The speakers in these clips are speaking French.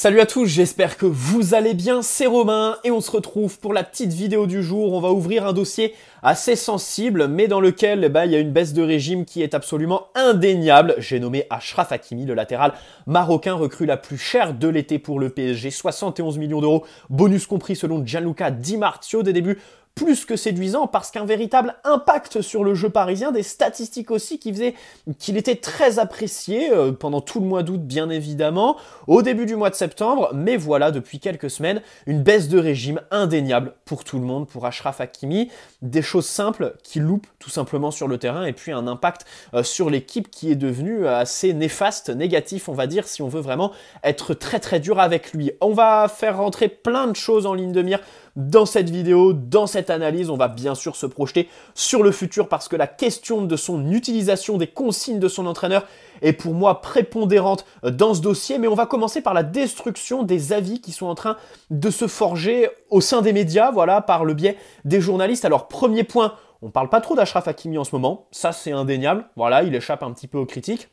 Salut à tous, j'espère que vous allez bien, c'est Romain et on se retrouve pour la petite vidéo du jour. On va ouvrir un dossier assez sensible mais dans lequel il y a une baisse de régime qui est absolument indéniable. J'ai nommé Achraf Hakimi, le latéral marocain recrue la plus chère de l'été pour le PSG, 71 millions d'euros, bonus compris selon Gianluca Di Marzio, des débuts plus que séduisant parce qu'un véritable impact sur le jeu parisien, des statistiques aussi qui faisaient qu'il était très apprécié pendant tout le mois d'août bien évidemment, au début du mois de septembre, mais voilà depuis quelques semaines, une baisse de régime indéniable pour tout le monde, pour Achraf Hakimi, des choses simples qui loupent tout simplement sur le terrain et puis un impact sur l'équipe qui est devenu assez néfaste, négatif on va dire si on veut vraiment être très dur avec lui. On va faire rentrer plein de choses en ligne de mire dans cette vidéo, dans cette analyse. On va bien sûr se projeter sur le futur parce que la question de son utilisation, des consignes de son entraîneur est pour moi prépondérante dans ce dossier. Mais on va commencer par la destruction des avis qui sont en train de se forger au sein des médias, voilà, par le biais des journalistes. Alors, premier point, on parle pas trop d'Achraf Hakimi en ce moment. Ça, c'est indéniable. Voilà, il échappe un petit peu aux critiques.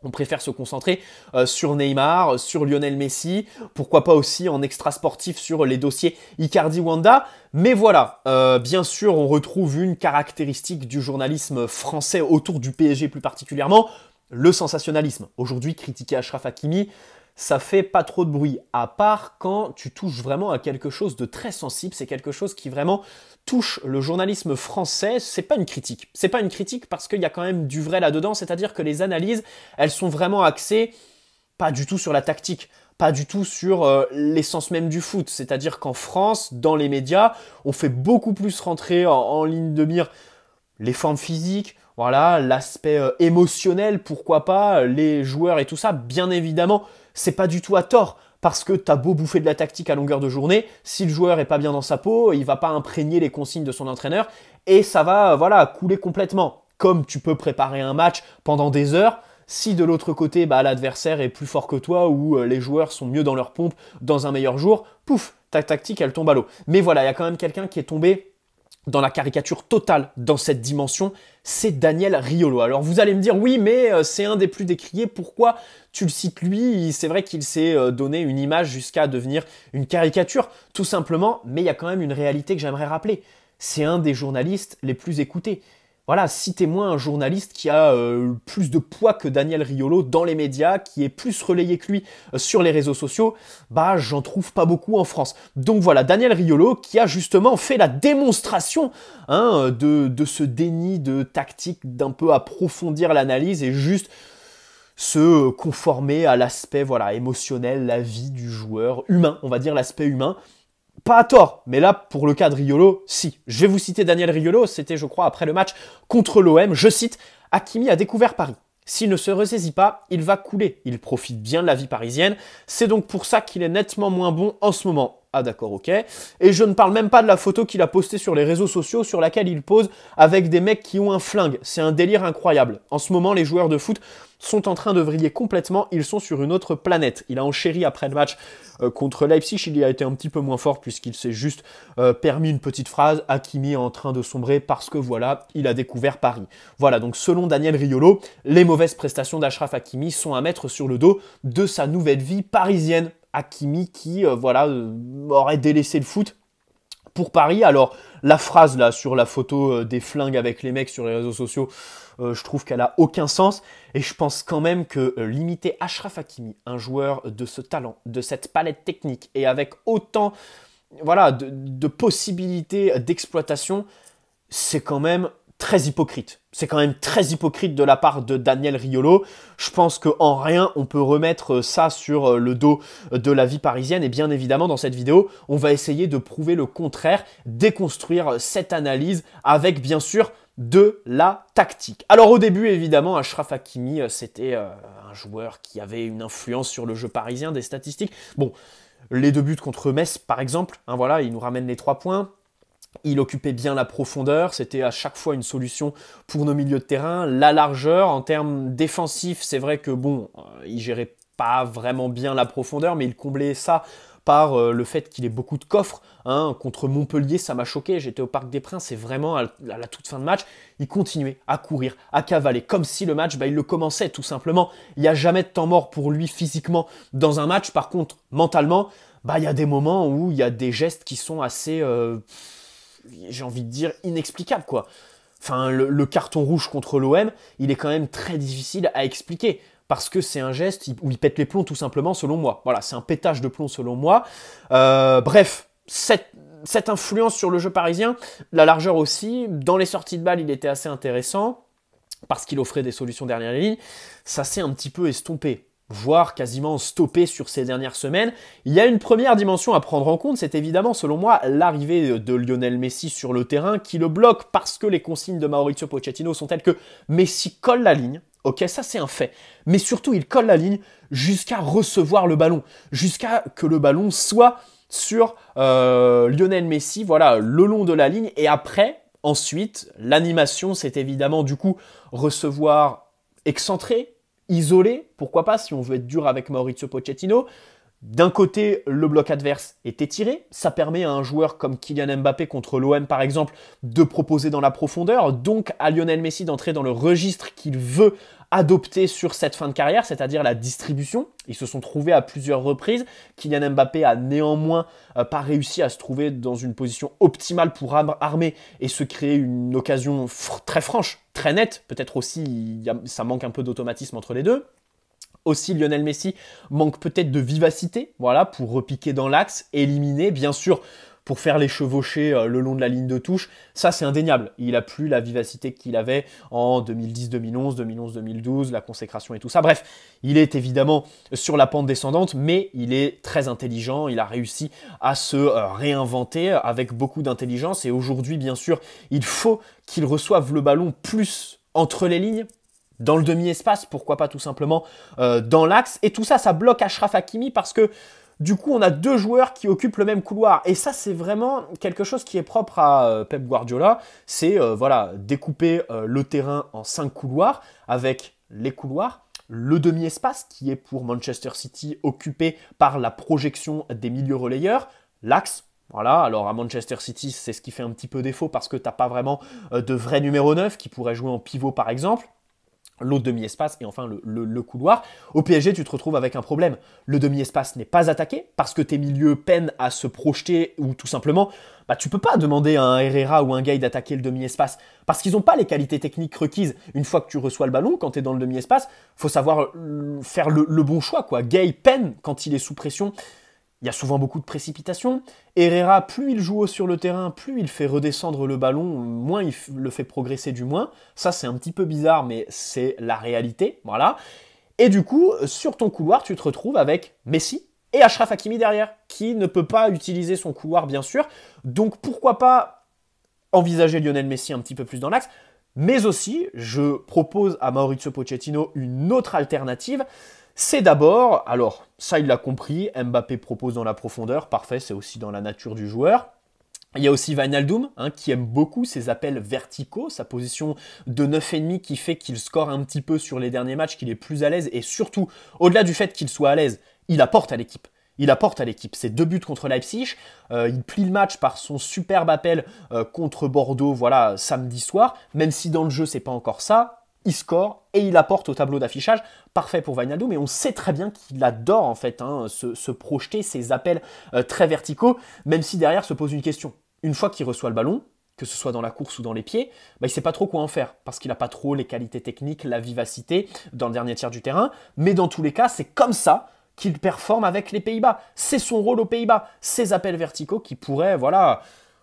On préfère se concentrer sur Neymar, sur Lionel Messi, pourquoi pas aussi en extra sportif sur les dossiers Icardi-Wanda. Mais voilà, bien sûr, on retrouve une caractéristique du journalisme français autour du PSG plus particulièrement, le sensationnalisme. Aujourd'hui, critiquer Achraf Hakimi, ça fait pas trop de bruit, à part quand tu touches vraiment à quelque chose de très sensible, c'est quelque chose qui vraiment touche le journalisme français, c'est pas une critique. C'est pas une critique parce qu'il y a quand même du vrai là-dedans, c'est-à-dire que les analyses, elles sont vraiment axées pas du tout sur la tactique, pas du tout sur l'essence même du foot. C'est-à-dire qu'en France, dans les médias, on fait beaucoup plus rentrer en ligne de mire les formes physiques, voilà, l'aspect émotionnel, pourquoi pas, les joueurs et tout ça, bien évidemment, c'est pas du tout à tort. Parce que t'as beau bouffer de la tactique à longueur de journée, si le joueur est pas bien dans sa peau, il va pas imprégner les consignes de son entraîneur et ça va, voilà, couler complètement. Comme tu peux préparer un match pendant des heures, si de l'autre côté, l'adversaire est plus fort que toi ou les joueurs sont mieux dans leur pompe dans un meilleur jour, pouf, ta tactique elle tombe à l'eau. Mais voilà, il y a quand même quelqu'un qui est tombé dans la caricature totale dans cette dimension, c'est Daniel Riolo. Alors vous allez me dire, oui, mais c'est un des plus décriés, pourquoi tu le cites lui? C'est vrai qu'il s'est donné une image jusqu'à devenir une caricature, tout simplement, mais il y a quand même une réalité que j'aimerais rappeler. C'est un des journalistes les plus écoutés. Voilà, citez-moi un journaliste qui a plus de poids que Daniel Riolo dans les médias, qui est plus relayé que lui sur les réseaux sociaux, j'en trouve pas beaucoup en France. Donc voilà, Daniel Riolo qui a justement fait la démonstration de ce déni de tactique, d'un peu approfondir l'analyse et juste se conformer à l'aspect émotionnel, la vie du joueur, humain, on va dire l'aspect humain. Pas à tort, mais là, pour le cas de Riolo, si. Je vais vous citer Daniel Riolo, c'était, je crois, après le match contre l'OM. Je cite, « Hakimi a découvert Paris. S'il ne se ressaisit pas, il va couler. Il profite bien de la vie parisienne. C'est donc pour ça qu'il est nettement moins bon en ce moment. » Ah d'accord, ok. Et je ne parle même pas de la photo qu'il a postée sur les réseaux sociaux sur laquelle il pose avec des mecs qui ont un flingue. C'est un délire incroyable. En ce moment, les joueurs de foot sont en train de vriller complètement. Ils sont sur une autre planète. Il a enchéri après le match contre Leipzig. Il y a été un petit peu moins fort puisqu'il s'est juste permis une petite phrase. Hakimi est en train de sombrer parce que voilà, il a découvert Paris. Voilà, donc selon Daniel Riolo, les mauvaises prestations d'Achraf Hakimi sont à mettre sur le dos de sa nouvelle vie parisienne. Hakimi qui aurait délaissé le foot pour Paris. Alors la phrase là sur la photo des flingues avec les mecs sur les réseaux sociaux, je trouve qu'elle a aucun sens et je pense quand même que limiter Achraf Hakimi, un joueur de ce talent, de cette palette technique et avec autant de possibilités d'exploitation, c'est quand même très hypocrite. C'est quand même très hypocrite de la part de Daniel Riolo. Je pense qu'en rien, on peut remettre ça sur le dos de la vie parisienne. Et bien évidemment, dans cette vidéo, on va essayer de prouver le contraire, déconstruire cette analyse avec, bien sûr, de la tactique. Alors au début, évidemment, Achraf Hakimi, c'était un joueur qui avait une influence sur le jeu parisien, des statistiques. Bon, les 2 buts contre Metz, par exemple, il nous ramène les 3 points. Il occupait bien la profondeur, c'était à chaque fois une solution pour nos milieux de terrain. La largeur, en termes défensifs, c'est vrai que il gérait pas vraiment bien la profondeur, mais il comblait ça par le fait qu'il ait beaucoup de coffres. Hein. Contre Montpellier, ça m'a choqué. J'étais au Parc des Princes et vraiment, à la toute fin de match, il continuait à courir, à cavaler, comme si le match, il le commençait tout simplement. Il n'y a jamais de temps mort pour lui physiquement dans un match. Par contre, mentalement, il y a des moments où il y a des gestes qui sont assez, j'ai envie de dire, inexplicables, quoi. Enfin, le carton rouge contre l'OM, il est quand même très difficile à expliquer. Parce que c'est un geste où il pète les plombs tout simplement selon moi. Voilà, c'est un pétage de plomb selon moi. Bref, cette influence sur le jeu parisien, la largeur aussi, dans les sorties de balles, il était assez intéressant, parce qu'il offrait des solutions derrière les lignes. Ça s'est un petit peu estompé, voire quasiment stoppé sur ces dernières semaines. Il y a une première dimension à prendre en compte, c'est évidemment, selon moi, l'arrivée de Lionel Messi sur le terrain, qui le bloque parce que les consignes de Mauricio Pochettino sont telles que Messi colle la ligne. Ok, ça c'est un fait. Mais surtout, il colle la ligne jusqu'à recevoir le ballon, jusqu'à que le ballon soit sur Lionel Messi, voilà, le long de la ligne. Et après, ensuite, l'animation, c'est évidemment du coup recevoir excentré, isolé, pourquoi pas, si on veut être dur avec Mauricio Pochettino. D'un côté, le bloc adverse est étiré. Ça permet à un joueur comme Kylian Mbappé contre l'OM, par exemple, de proposer dans la profondeur. Donc, à Lionel Messi d'entrer dans le registre qu'il veut adopter sur cette fin de carrière, c'est-à-dire la distribution. Ils se sont trouvés à plusieurs reprises. Kylian Mbappé a néanmoins pas réussi à se trouver dans une position optimale pour armer et se créer une occasion très franche, très nette. Peut-être aussi, ça manque un peu d'automatisme entre les deux. Aussi, Lionel Messi manque peut-être de vivacité, voilà, pour repiquer dans l'axe, éliminer, bien sûr, pour faire les chevauchées le long de la ligne de touche. Ça, c'est indéniable. Il n'a plus la vivacité qu'il avait en 2010-2011, 2011-2012, la consécration et tout ça. Bref, il est évidemment sur la pente descendante, mais il est très intelligent. Il a réussi à se réinventer avec beaucoup d'intelligence. Et aujourd'hui, bien sûr, il faut qu'il reçoive le ballon plus entre les lignes, dans le demi-espace, pourquoi pas tout simplement dans l'axe. Et tout ça, ça bloque Achraf Hakimi parce que du coup, on a deux joueurs qui occupent le même couloir. Et ça, c'est vraiment quelque chose qui est propre à Pep Guardiola. C'est voilà, découper le terrain en 5 couloirs avec les couloirs, le demi-espace qui est pour Manchester City occupé par la projection des milieux relayeurs, l'axe. Voilà, alors à Manchester City, c'est ce qui fait un petit peu défaut parce que tu n'as pas vraiment de vrai numéro 9 qui pourrait jouer en pivot par exemple. L'autre demi-espace et enfin le couloir. Au PSG, tu te retrouves avec un problème. Le demi-espace n'est pas attaqué parce que tes milieux peinent à se projeter ou tout simplement, tu peux pas demander à un Herrera ou un Gueye d'attaquer le demi-espace parce qu'ils n'ont pas les qualités techniques requises. Une fois que tu reçois le ballon, quand tu es dans le demi-espace, faut savoir faire le bon choix, quoi. Gueye peine quand il est sous pression. Il y a souvent beaucoup de précipitations. Herrera, plus il joue haut sur le terrain, plus il fait redescendre le ballon, moins il le fait progresser du moins. Ça, c'est un petit peu bizarre, mais c'est la réalité. Voilà. Et du coup, sur ton couloir, tu te retrouves avec Messi et Achraf Hakimi derrière, qui ne peut pas utiliser son couloir, bien sûr. Donc, pourquoi pas envisager Lionel Messi un petit peu plus dans l'axe. Mais aussi, je propose à Mauricio Pochettino une autre alternative. C'est d'abord, alors ça il l'a compris, Mbappé propose dans la profondeur, parfait, c'est aussi dans la nature du joueur. Il y a aussi Wijnaldum qui aime beaucoup ses appels verticaux, sa position de 9,5 qui fait qu'il score un petit peu sur les derniers matchs, qu'il est plus à l'aise et surtout, au-delà du fait qu'il soit à l'aise, il apporte à l'équipe. Il apporte à l'équipe. Ses 2 buts contre Leipzig, il plie le match par son superbe appel contre Bordeaux, voilà, samedi soir, même si dans le jeu c'est pas encore ça. Il score et il apporte au tableau d'affichage. Parfait pour Wijnaldum, mais on sait très bien qu'il adore en fait se projeter, ses appels très verticaux, même si derrière se pose une question. Une fois qu'il reçoit le ballon, que ce soit dans la course ou dans les pieds, il ne sait pas trop quoi en faire, parce qu'il n'a pas trop les qualités techniques, la vivacité dans le dernier tiers du terrain, mais dans tous les cas, c'est comme ça qu'il performe avec les Pays-Bas. C'est son rôle aux Pays-Bas, ses appels verticaux qui pourraient, voilà,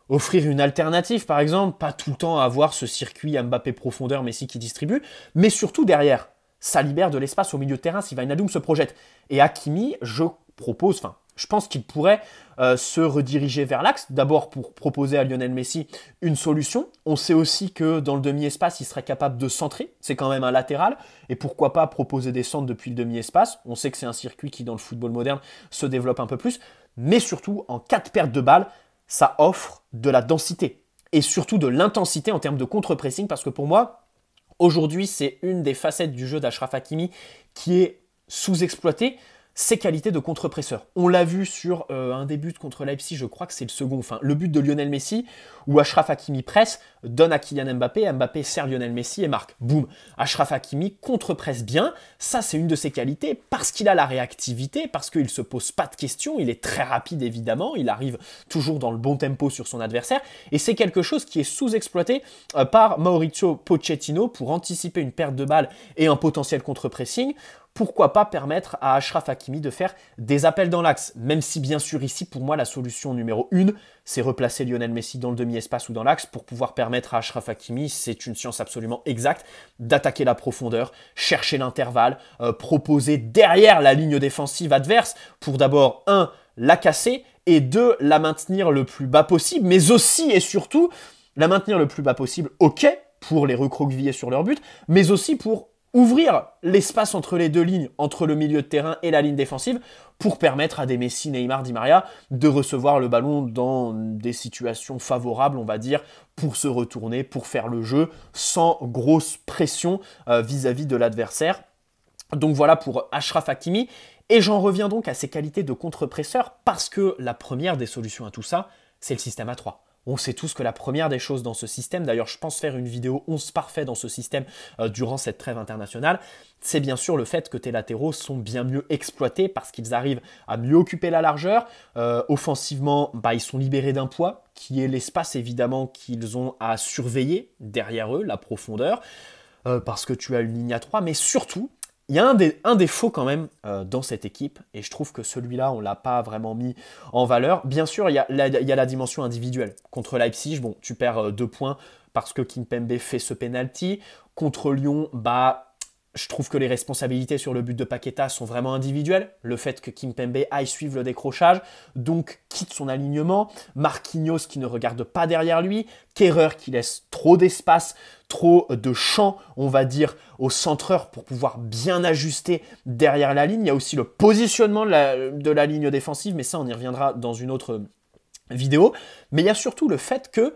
offrir une alternative, par exemple, pas tout le temps avoir ce circuit Mbappé profondeur, Messi qui distribue, mais surtout derrière, ça libère de l'espace au milieu de terrain si Wijnaldum se projette. Et Hakimi, je pense qu'il pourrait se rediriger vers l'axe, d'abord pour proposer à Lionel Messi une solution. On sait aussi que dans le demi-espace, il serait capable de centrer, c'est quand même un latéral, et pourquoi pas proposer des centres depuis le demi-espace. On sait que c'est un circuit qui, dans le football moderne, se développe un peu plus, mais surtout, en cas de perte de balle, ça offre de la densité et surtout de l'intensité en termes de contre-pressing parce que pour moi, aujourd'hui, c'est une des facettes du jeu d'Achraf Hakimi qui est sous-exploiter ses qualités de contre-presseur. On l'a vu sur un des buts contre Leipzig, je crois que c'est le second, enfin le but de Lionel Messi, où Achraf Hakimi presse, donne à Kylian Mbappé, Mbappé sert Lionel Messi et marque. Boum, Achraf Hakimi contre-presse bien, ça c'est une de ses qualités, parce qu'il a la réactivité, parce qu'il ne se pose pas de questions, il est très rapide évidemment, il arrive toujours dans le bon tempo sur son adversaire, et c'est quelque chose qui est sous-exploité par Mauricio Pochettino pour anticiper une perte de balle et un potentiel contre-pressing. Pourquoi pas permettre à Achraf Hakimi de faire des appels dans l'axe, même si bien sûr ici pour moi la solution numéro 1 c'est replacer Lionel Messi dans le demi-espace ou dans l'axe pour pouvoir permettre à Achraf Hakimi, c'est une science absolument exacte, d'attaquer la profondeur, chercher l'intervalle, proposer derrière la ligne défensive adverse pour d'abord 1 la casser et 2 la maintenir le plus bas possible, mais aussi et surtout la maintenir le plus bas possible, ok, pour les recroqueviller sur leur but, mais aussi pour ouvrir l'espace entre les deux lignes, entre le milieu de terrain et la ligne défensive, pour permettre à des Messi, Neymar, Di Maria de recevoir le ballon dans des situations favorables, on va dire, pour se retourner, pour faire le jeu, sans grosse pression vis-à-vis de l'adversaire. Donc voilà pour Achraf Hakimi. Et j'en reviens donc à ses qualités de contre-presseur, parce que la première des solutions à tout ça, c'est le système A3. On sait tous que la première des choses dans ce système, d'ailleurs je pense faire une vidéo 11 parfait dans ce système durant cette trêve internationale, c'est bien sûr le fait que tes latéraux sont bien mieux exploités parce qu'ils arrivent à mieux occuper la largeur. Offensivement, ils sont libérés d'un poids qui est l'espace évidemment qu'ils ont à surveiller derrière eux, la profondeur, parce que tu as une ligne à 3, mais surtout, il y a un défaut quand même dans cette équipe, et je trouve que celui-là, on ne l'a pas vraiment mis en valeur. Bien sûr, il y a la dimension individuelle. Contre Leipzig, bon, tu perds 2 points parce que Kimpembe fait ce penalty. Contre Lyon, je trouve que les responsabilités sur le but de Paqueta sont vraiment individuelles. Le fait que Kimpembe aille suivre le décrochage, donc quitte son alignement. Marquinhos qui ne regarde pas derrière lui. Kehrer qui laisse trop d'espace, trop de champ, on va dire, au centreur pour pouvoir bien ajuster derrière la ligne. Il y a aussi le positionnement de la ligne défensive, mais ça on y reviendra dans une autre vidéo. Mais il y a surtout le fait que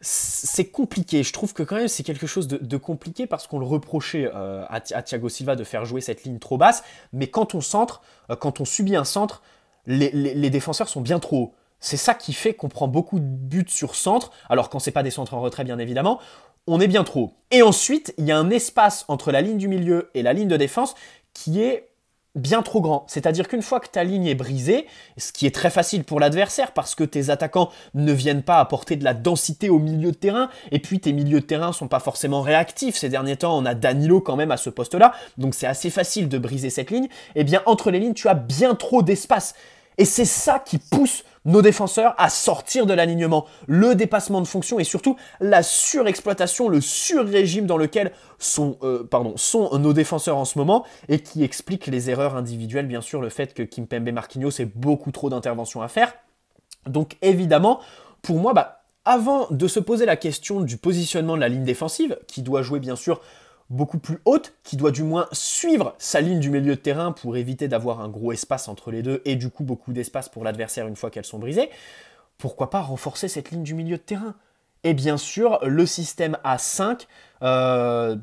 c'est compliqué. Je trouve que quand même c'est quelque chose de compliqué parce qu'on le reprochait à Thiago Silva de faire jouer cette ligne trop basse. Mais quand on centre, quand on subit un centre, les défenseurs sont bien trop hauts. C'est ça qui fait qu'on prend beaucoup de buts sur centre. Alors quand c'est pas des centres en retrait bien évidemment, on est bien trop haut. Et ensuite, il y a un espace entre la ligne du milieu et la ligne de défense qui est bien trop grand. C'est-à-dire qu'une fois que ta ligne est brisée, ce qui est très facile pour l'adversaire parce que tes attaquants ne viennent pas apporter de la densité au milieu de terrain et puis tes milieux de terrain sont pas forcément réactifs. Ces derniers temps, on a Danilo quand même à ce poste-là, donc c'est assez facile de briser cette ligne. Et bien entre les lignes, tu as bien trop d'espace. Et c'est ça qui pousse nos défenseurs à sortir de l'alignement, le dépassement de fonction et surtout la surexploitation, le surrégime dans lequel sont nos défenseurs en ce moment et qui explique les erreurs individuelles, bien sûr, le fait que Kimpembe Marquinhos ait beaucoup trop d'interventions à faire. Donc évidemment, pour moi, avant de se poser la question du positionnement de la ligne défensive, qui doit jouer bien sûr beaucoup plus haute, qui doit du moins suivre sa ligne du milieu de terrain pour éviter d'avoir un gros espace entre les deux et du coup beaucoup d'espace pour l'adversaire une fois qu'elles sont brisées, pourquoi pas renforcer cette ligne du milieu de terrain? Et bien sûr, le système A5, à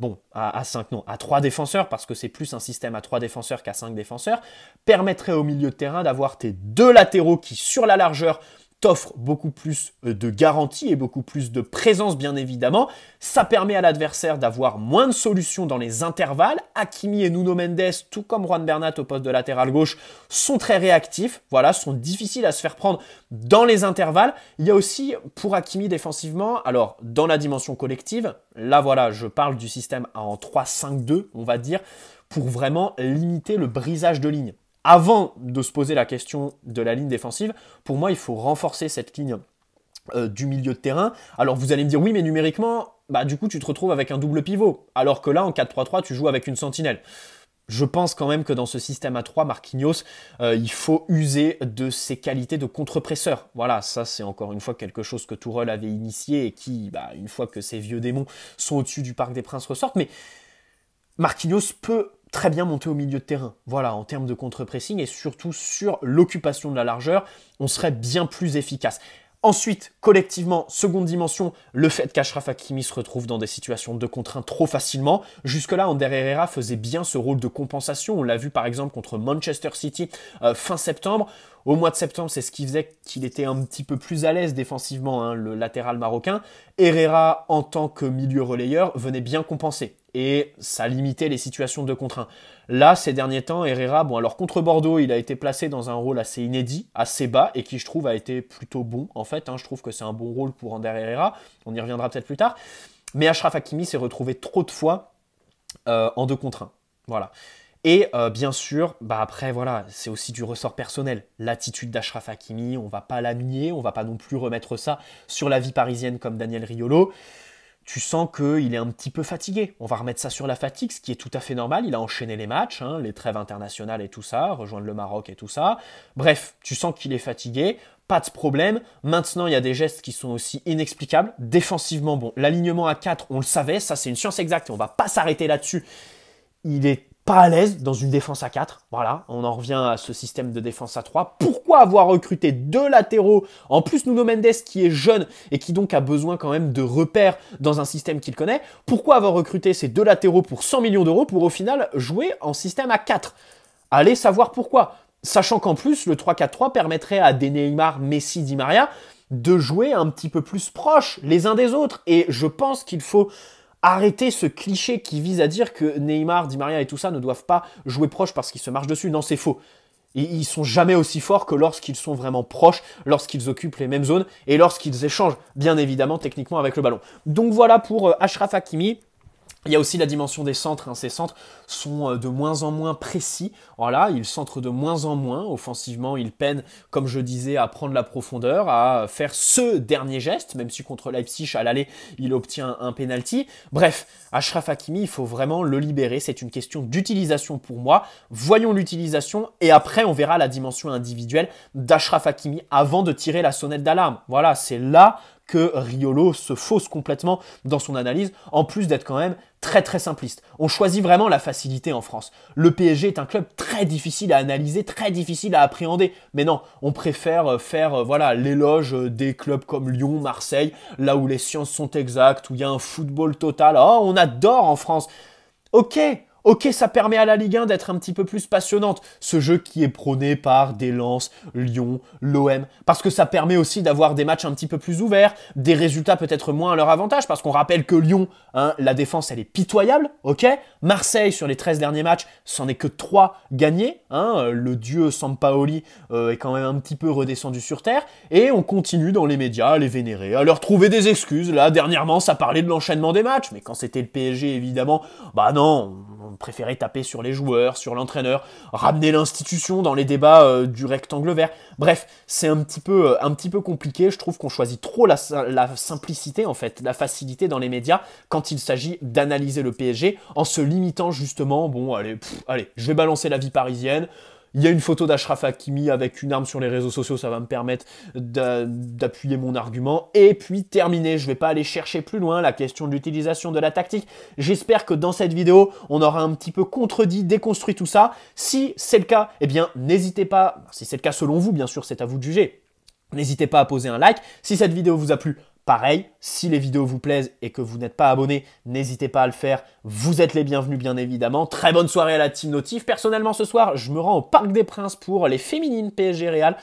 3 défenseurs, parce que c'est plus un système à 3 défenseurs qu'à 5 défenseurs, permettrait au milieu de terrain d'avoir tes 2 latéraux qui, sur la largeur, t'offre beaucoup plus de garantie et beaucoup plus de présence bien évidemment. Ça permet à l'adversaire d'avoir moins de solutions dans les intervalles. Hakimi et Nuno Mendes, tout comme Juan Bernat au poste de latéral gauche, sont très réactifs, sont difficiles à se faire prendre dans les intervalles. Il y a aussi pour Hakimi défensivement, alors dans la dimension collective, là je parle du système en 3-5-2, on va dire, pour vraiment limiter le brisage de ligne. Avant de se poser la question de la ligne défensive, pour moi, il faut renforcer cette ligne du milieu de terrain. Alors, vous allez me dire, oui, mais numériquement, du coup, tu te retrouves avec un double pivot. Alors que là, en 4-3-3, tu joues avec une sentinelle. Je pense quand même que dans ce système à 3, Marquinhos, il faut user de ses qualités de contre-presseur. Voilà, ça, c'est encore une fois quelque chose que Tourelle avait initié et qui, une fois que ces vieux démons sont au-dessus du Parc des Princes ressortent. Mais Marquinhos peut très bien monter au milieu de terrain. En termes de contre-pressing et surtout sur l'occupation de la largeur, on serait bien plus efficace. Ensuite, collectivement, seconde dimension, le fait qu'Achraf Hakimi se retrouve dans des situations de contrainte trop facilement. Jusque-là, Ander Herrera faisait bien ce rôle de compensation. On l'a vu par exemple contre Manchester City fin septembre. Au mois de septembre, c'est ce qui faisait qu'il était un petit peu plus à l'aise défensivement, hein, le latéral marocain. Herrera, en tant que milieu relayeur, venait bien compenser. Et ça limitait les situations de contrainte. Là, ces derniers temps, Herrera, bon alors contre Bordeaux, il a été placé dans un rôle assez inédit, assez bas, et qui je trouve a été plutôt bon en fait. Hein, je trouve que c'est un bon rôle pour Ander Herrera, on y reviendra peut-être plus tard. Mais Achraf Hakimi s'est retrouvé trop de fois en 2 contre 1. Voilà. Et bien sûr, bah après voilà, c'est aussi du ressort personnel. L'attitude d'Achraf Hakimi, on va pas la nier, on va pas non plus remettre ça sur la vie parisienne comme Daniel Riolo. Tu sens qu'il est un petit peu fatigué. On va remettre ça sur la fatigue, ce qui est tout à fait normal. Il a enchaîné les matchs, hein, les trêves internationales et tout ça, rejoindre le Maroc et tout ça. Bref, tu sens qu'il est fatigué, pas de problème. Maintenant, il y a des gestes qui sont aussi inexplicables. Défensivement, bon, l'alignement à 4, on le savait, ça c'est une science exacte et on va pas s'arrêter là-dessus. Il est pas à l'aise dans une défense à 4. Voilà, on en revient à ce système de défense à 3. Pourquoi avoir recruté 2 latéraux? En plus, Nuno Mendes qui est jeune et qui donc a besoin quand même de repères dans un système qu'il connaît. Pourquoi avoir recruté ces 2 latéraux pour 100 millions d'euros pour au final jouer en système à 4? Allez savoir pourquoi. Sachant qu'en plus, le 3-4-3 permettrait à des Neymar, Messi, Di Maria de jouer un petit peu plus proches les uns des autres. Et je pense qu'il faut arrêter ce cliché qui vise à dire que Neymar, Di Maria et tout ça ne doivent pas jouer proche parce qu'ils se marchent dessus. Non, c'est faux. Ils sont jamais aussi forts que lorsqu'ils sont vraiment proches, lorsqu'ils occupent les mêmes zones et lorsqu'ils échangent, bien évidemment, techniquement avec le ballon. Donc voilà pour Achraf Hakimi. Il y a aussi la dimension des centres. Hein. Ces centres sont de moins en moins précis. Voilà, ils centrent de moins en moins. Offensivement, ils peinent, comme je disais, à prendre la profondeur, à faire ce dernier geste, même si contre Leipzig, à l'aller, il obtient un penalty. Bref, Achraf Hakimi, il faut vraiment le libérer. C'est une question d'utilisation pour moi. Voyons l'utilisation et après, on verra la dimension individuelle d'Achraf Hakimi avant de tirer la sonnette d'alarme. Voilà, c'est là que Riolo se fausse complètement dans son analyse, en plus d'être quand même très très simpliste. On choisit vraiment la facilité en France. Le PSG est un club très difficile à analyser, très difficile à appréhender. Mais non, on préfère faire voilà l'éloge des clubs comme Lyon, Marseille, là où les sciences sont exactes, où il y a un football total. Oh, on adore en France. Ok, ça permet à la Ligue 1 d'être un petit peu plus passionnante, ce jeu qui est prôné par des Lens, Lyon, l'OM, parce que ça permet aussi d'avoir des matchs un petit peu plus ouverts, des résultats peut-être moins à leur avantage, parce qu'on rappelle que Lyon, hein, la défense elle est pitoyable, ok. Marseille, sur les 13 derniers matchs, c'en est que 3 gagnés, hein, le dieu Sampaoli est quand même un petit peu redescendu sur terre, et on continue dans les médias à les vénérer, à leur trouver des excuses. Là, dernièrement, ça parlait de l'enchaînement des matchs, mais quand c'était le PSG, évidemment, bah non, on préférait taper sur les joueurs, sur l'entraîneur, ramener l'institution dans les débats du rectangle vert. Bref, c'est un petit peu compliqué. Je trouve qu'on choisit trop la simplicité, en fait, la facilité dans les médias quand il s'agit d'analyser le PSG en se limitant justement, bon, allez, je vais balancer la vie parisienne. Il y a une photo d'Achraf Hakimi avec une arme sur les réseaux sociaux, ça va me permettre d'appuyer mon argument. Et puis terminé, je ne vais pas aller chercher plus loin la question de l'utilisation de la tactique. J'espère que dans cette vidéo, on aura un petit peu contredit, déconstruit tout ça. Si c'est le cas, eh bien n'hésitez pas, si c'est le cas selon vous, bien sûr, c'est à vous de juger. N'hésitez pas à poser un like. Si cette vidéo vous a plu, pareil, si les vidéos vous plaisent et que vous n'êtes pas abonné, n'hésitez pas à le faire. Vous êtes les bienvenus, bien évidemment. Très bonne soirée à la Team Notif. Personnellement, ce soir, je me rends au Parc des Princes pour les féminines PSG Real.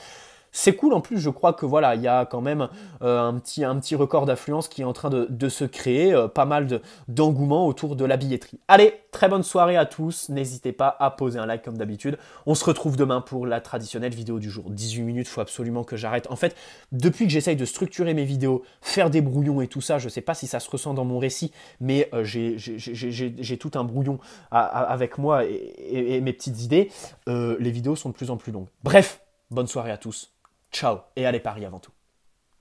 C'est cool, en plus, je crois que voilà, il y a quand même un petit record d'affluence qui est en train de se créer, pas mal d'engouement autour de la billetterie. Allez, très bonne soirée à tous, n'hésitez pas à poser un like comme d'habitude. On se retrouve demain pour la traditionnelle vidéo du jour. 18 minutes, faut absolument que j'arrête. En fait, depuis que j'essaye de structurer mes vidéos, faire des brouillons et tout ça, je sais pas si ça se ressent dans mon récit, mais j'ai tout un brouillon avec moi et mes petites idées. Les vidéos sont de plus en plus longues. Bref, bonne soirée à tous. Ciao et allez Paris avant tout.